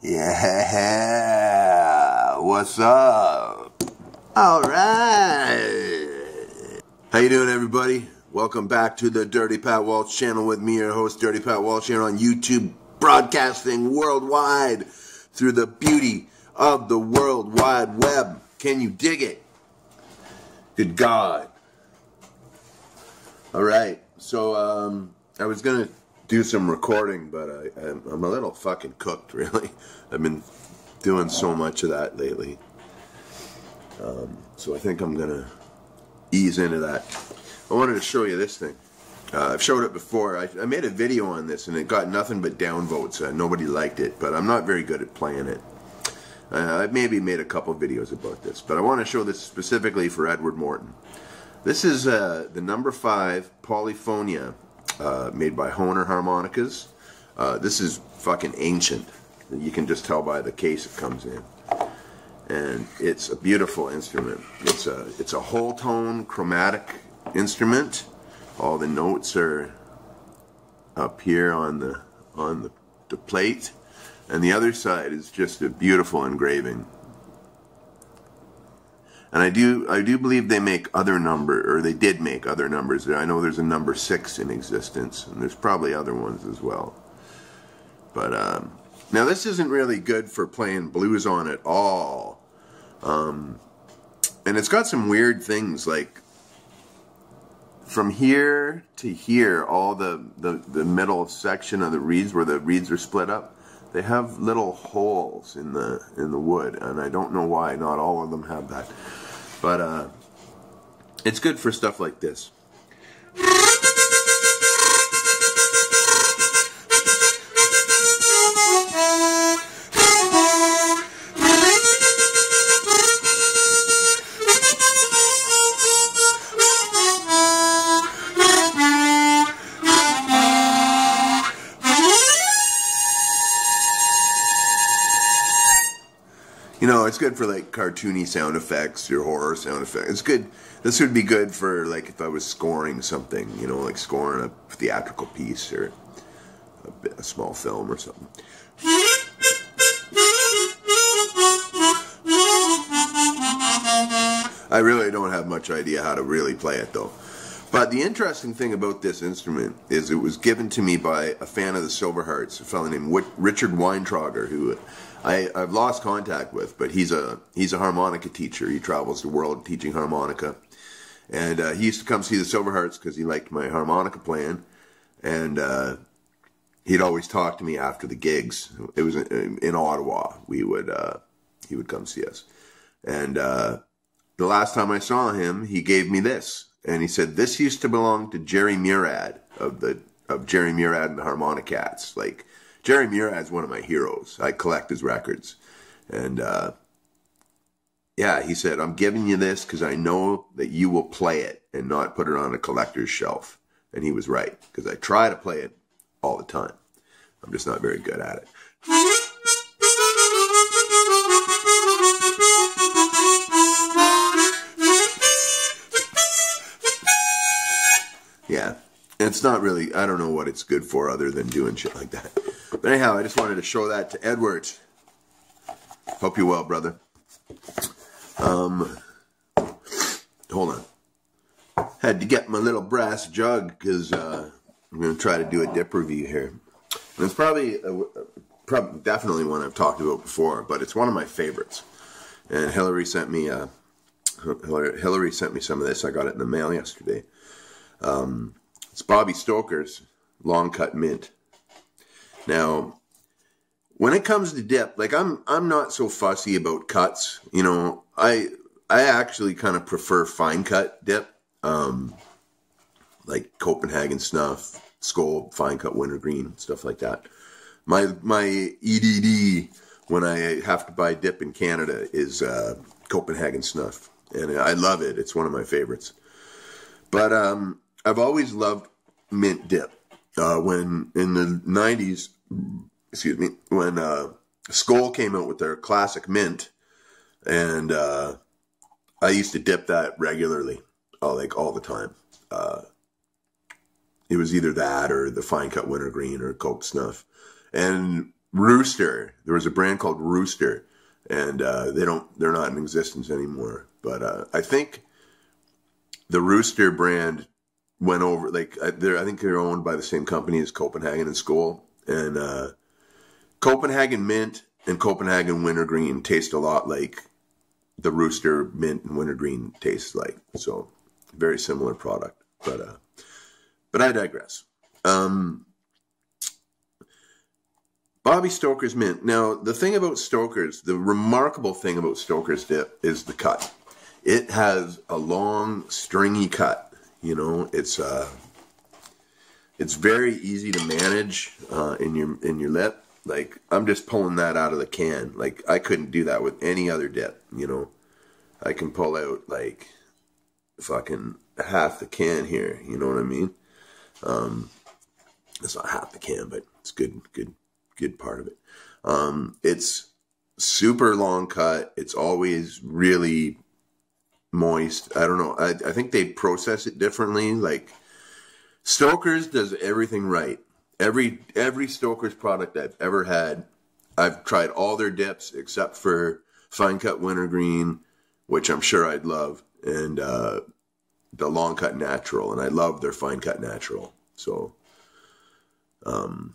Yeah, what's up? All right. How you doing, everybody? Welcome back to the Dirty Pat Walsh channel with me, your host, Dirty Pat Walsh, here on YouTube, broadcasting worldwide through the beauty of the World Wide Web. Can you dig it? Good God. All right. So, I was going to do some recording, but I'm a little fucking cooked, really. I've been doing so much of that lately. So I think I'm going to ease into that. I wanted to show you this thing. I've showed it before. I made a video on this, and it got nothing but downvotes. Nobody liked it, but I'm not very good at playing it. I've maybe made a couple videos about this, but I want to show this specifically for Edward Morton. This is the no.5 Polyphona, made by Hohner Harmonicas. This is fucking ancient. You can just tell by the case it comes in. And it's a beautiful instrument. It's a whole tone chromatic instrument. All the notes are up here on the plate, and the other side is just a beautiful engraving. And I do believe they make other they did make other numbers. I know there's a number 6 in existence, and there's probably other ones as well. But now this isn't really good for playing blues on at all. And it's got some weird things, like from here to here, all the middle section of the reeds where the reeds are split up, they have little holes in the wood, and I don't know why not all of them have that. But it's good for stuff like this. You know, it's good for like cartoony sound effects or horror sound effects. It's good. This would be good for like if I was scoring something, you know, like scoring a theatrical piece or a small film or something. I really don't have much idea how to really play it though. But the interesting thing about this instrument is it was given to me by a fan of the Silver Hearts, a fellow named Richard Weintrager, who I've lost contact with, but he's a harmonica teacher. He travels the world teaching harmonica, and he used to come see the Silver Hearts because he liked my harmonica playing, and he'd always talk to me after the gigs. It was in Ottawa. He would come see us, and the last time I saw him, he gave me this. And he said, this used to belong to Jerry Murad of Jerry Murad and the Harmonicats. Like, Jerry Murad's one of my heroes. I collect his records. And, yeah, he said, I'm giving you this because I know that you will play it and not put it on a collector's shelf. And he was right, because I try to play it all the time. I'm just not very good at it. Yeah, it's not really, I don't know what it's good for other than doing shit like that. But anyhow, I just wanted to show that to Edward. Hope you're well, brother. Hold on. Had to get my little brass jug because I'm going to try to do a dip review here. And it's probably definitely one I've talked about before, but it's one of my favorites. And Hillary sent me some of this. I got it in the mail yesterday. It's Bobby Stokers Long Cut Mint. Now, when it comes to dip, like I'm not so fussy about cuts. You know, I actually kind of prefer fine cut dip, like Copenhagen Snuff, Skoal, fine cut wintergreen, stuff like that. My EDD when I have to buy dip in Canada is Copenhagen Snuff, and I love it. It's one of my favorites. But I've always loved mint dip. When in the 90s, excuse me, when Skoal came out with their classic mint, and I used to dip that regularly, like all the time. It was either that or the fine cut wintergreen or Coke Snuff. And Rooster. There was a brand called Rooster, and they're not in existence anymore. But I think the Rooster brand went over. Like I think they're owned by the same company as Copenhagen and Skål. And Copenhagen Mint and Copenhagen Wintergreen taste a lot like the Rooster Mint and Wintergreen taste like. So very similar product. But I digress. Bobby Stokers Mint. Now, the thing about Stokers, the remarkable thing about Stokers dip is the cut. It has a long, stringy cut. You know, it's very easy to manage in your lip. Like, I'm just pulling that out of the can. Like, I couldn't do that with any other dip, you know. I can pull out, like, fucking half the can here, you know what I mean? It's not half the can, but it's good part of it. It's super long cut. It's always really moist. I don't know. I think they process it differently. Like, Stokers does everything right. Every Stokers product I've ever had, I've tried all their dips except for fine cut wintergreen, which I'm sure I'd love, and the long cut natural, and I love their fine cut natural. So, and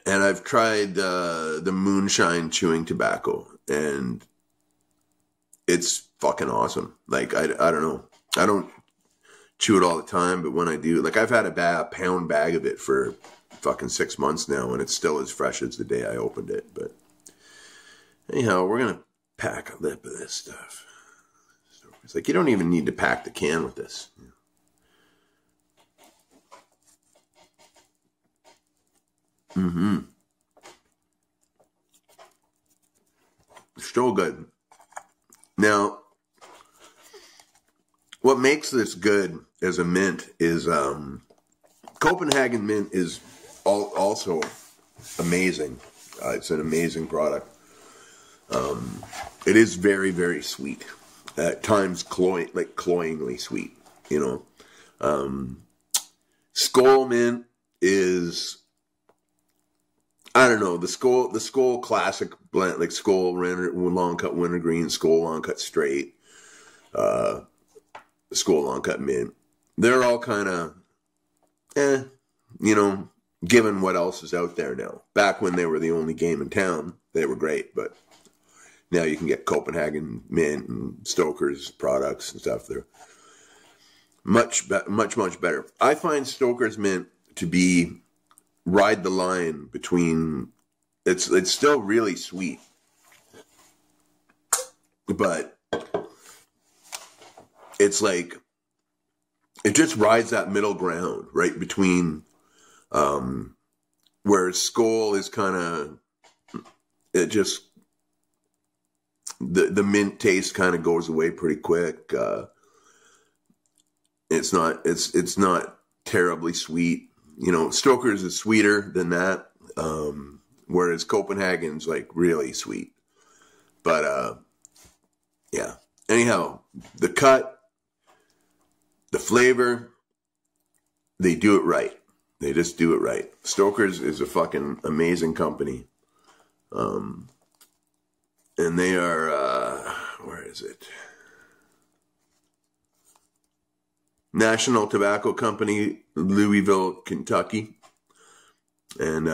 I've tried the moonshine chewing tobacco, and it's fucking awesome. Like, I don't know. I don't chew it all the time, but when I do, like, I've had a pound bag of it for fucking 6 months now, and it's still as fresh as the day I opened it. But anyhow, we're gonna pack a lip of this stuff. So it's like, you don't even need to pack the can with this. So good. Now, what makes this good as a mint is Copenhagen Mint is also amazing. It's an amazing product. It is very, very sweet. At times, cloyingly sweet. You know, Skål Mint is, I don't know, the Skål classic blend, like Skål long cut wintergreen, Skål long cut straight, Skål long cut mint. They're all kind of, you know, given what else is out there now. Back when they were the only game in town, they were great, but now you can get Copenhagen Mint and Stokers products and stuff. They're much better. I find Stokers Mint to be ride the line between, it's still really sweet, but it's like, it just rides that middle ground right between, where Skål is kind of, it just, the mint taste kind of goes away pretty quick. It's not terribly sweet. You know, Stokers is sweeter than that, whereas Copenhagen's like really sweet. But yeah. Anyhow, the cut, the flavor, they do it right. They just do it right. Stokers is a fucking amazing company. And they are, where is it? National Tobacco Company, Louisville, Kentucky. And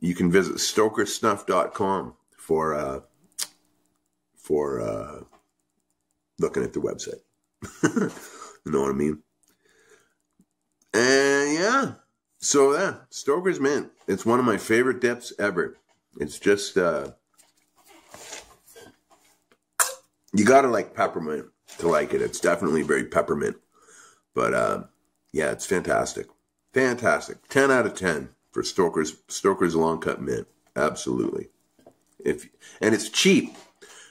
you can visit stokersnuff.com for looking at the website. You know what I mean? And yeah. So yeah, Stokers Mint. It's one of my favorite dips ever. It's just, you gotta like peppermint to like it. It's definitely very peppermint. But yeah, it's fantastic. Fantastic. 10 out of 10 for Stokers Long Cut Mint. Absolutely. And it's cheap.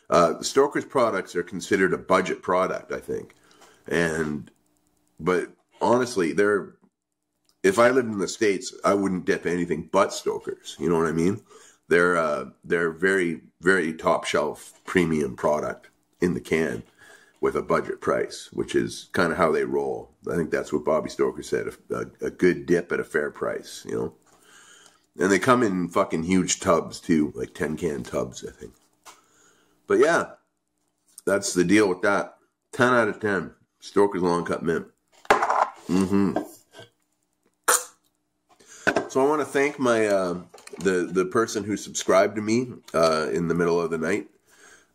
The Stokers products are considered a budget product, I think. But honestly, if I lived in the States, I wouldn't dip anything but Stokers. You know what I mean? They're very, very top shelf premium product in the can with a budget price, which is kind of how they roll. I think that's what Bobby Stoker said, a good dip at a fair price, you know? And they come in fucking huge tubs too, like 10-can tubs, I think. But yeah, that's the deal with that. 10 out of 10. Stokers Long Cut Mint. So I want to thank my the person who subscribed to me in the middle of the night.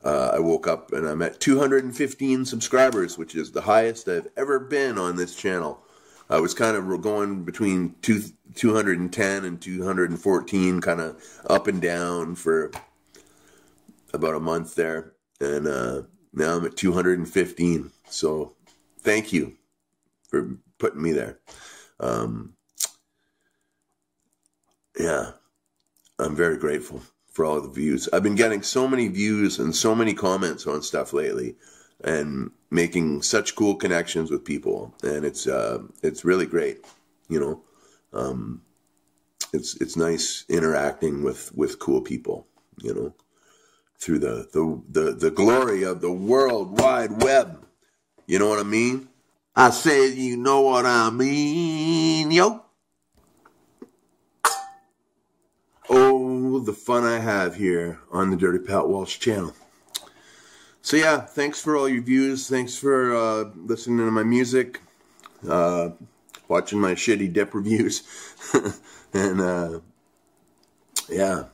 I woke up and I'm at 215 subscribers, which is the highest I've ever been on this channel. I was kind of going between 210 and 214, kind of up and down for about a month there. And now I'm at 215. So thank you for putting me there. Yeah, I'm very grateful for all the views. I've been getting so many views and so many comments on stuff lately, and making such cool connections with people, and it's really great, you know. It's nice interacting with cool people, you know, through the glory of the World Wide Web. You know what I mean? I said, you know what I mean, yo. Oh, the fun I have here on the Dirty Pat Walsh channel. So yeah, thanks for all your views. Thanks for listening to my music, watching my shitty dip reviews, and yeah.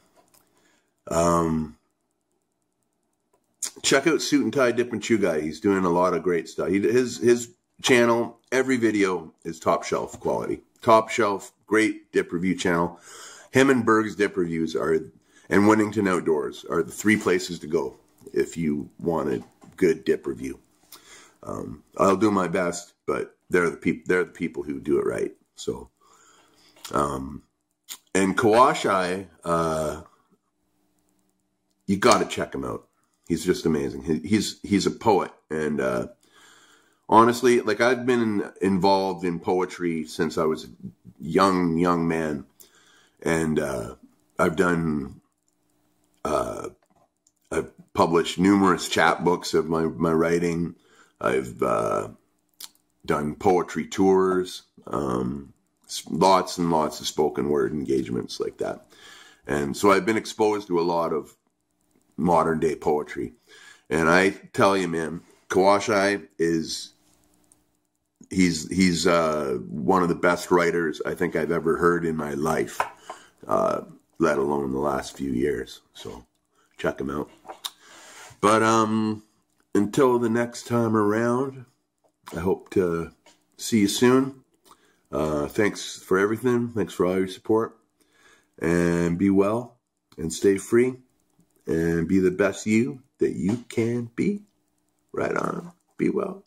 Check out Suit and Tie Dip and Chew Guy. He's doing a lot of great stuff. His channel, every video is top shelf quality. Top shelf, great dip review channel. Him and Berg's dip reviews and Winnington Outdoors are the 3 places to go if you want a good dip review. I'll do my best, but they're the people who do it right. So, and Kawashai, you got to check him out. He's just amazing. He's a poet, and honestly, like, I've been involved in poetry since I was a young man. And I've published numerous chapbooks of my writing. I've done poetry tours, lots and lots of spoken word engagements like that. And so I've been exposed to a lot of modern day poetry. And I tell you, man, Kawashai he's one of the best writers I think I've ever heard in my life. Let alone the last few years. So check him out. But until the next time around, I hope to see you soon. Thanks for everything. Thanks for all your support. And be well and stay free and be the best you that you can be. Right on. Be well.